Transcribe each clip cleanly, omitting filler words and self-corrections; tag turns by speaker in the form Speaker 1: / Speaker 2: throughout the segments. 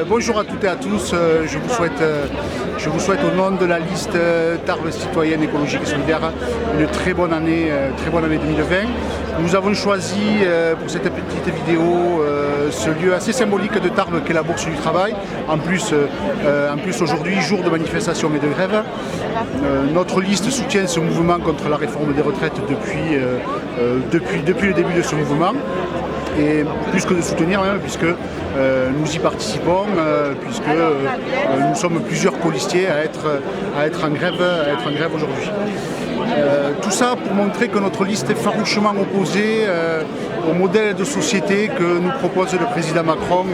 Speaker 1: Bonjour à toutes et à tous, je vous souhaite au nom de la liste Tarbes citoyenne écologique et solidaire une très bonne année 2020. Nous avons choisi pour cette petite vidéo ce lieu assez symbolique de Tarbes qu'est la Bourse du Travail. En plus aujourd'hui, jour de manifestation et de grève. Notre liste soutient ce mouvement contre la réforme des retraites depuis le début de ce mouvement. Et plus que de soutenir même, puisque nous y participons, puisque nous sommes plusieurs colistiers à être en grève aujourd'hui. Tout ça pour montrer que notre liste est farouchement opposée au modèle de société que nous propose le président Macron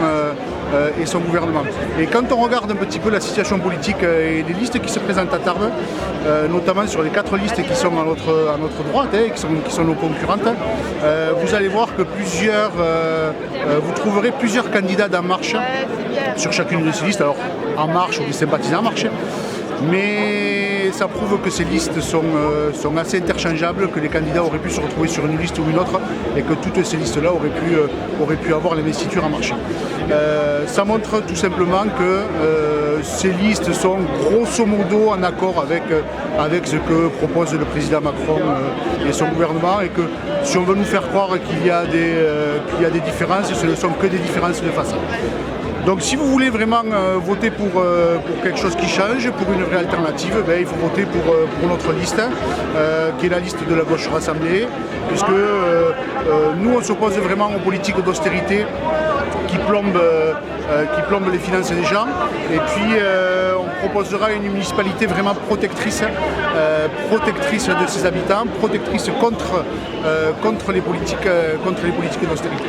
Speaker 1: et son gouvernement. Et quand on regarde un petit peu la situation politique et les listes qui se présentent à Tarbes, notamment sur les 4 listes qui sont à notre droite, qui sont nos concurrentes, vous allez voir que vous trouverez plusieurs candidats d'En Marche sur chacune de ces listes, alors En Marche ou des sympathisants En Marche. Mais ça prouve que ces listes sont assez interchangeables, que les candidats auraient pu se retrouver sur une liste ou une autre et que toutes ces listes-là auraient pu avoir l'investiture En Marche. Ça montre tout simplement que ces listes sont grosso modo en accord avec ce que propose le président Macron et son gouvernement, et que si on veut nous faire croire qu'il y a des différences, ce ne sont que des différences de façon. Donc si vous voulez vraiment voter pour quelque chose qui change, pour une vraie alternative, il faut voter pour notre liste, qui est la liste de la gauche rassemblée, puisque nous on s'oppose vraiment aux politiques d'austérité qui plombent les finances des gens, et puis on proposera une municipalité vraiment protectrice de ses habitants, protectrice contre les politiques d'austérité.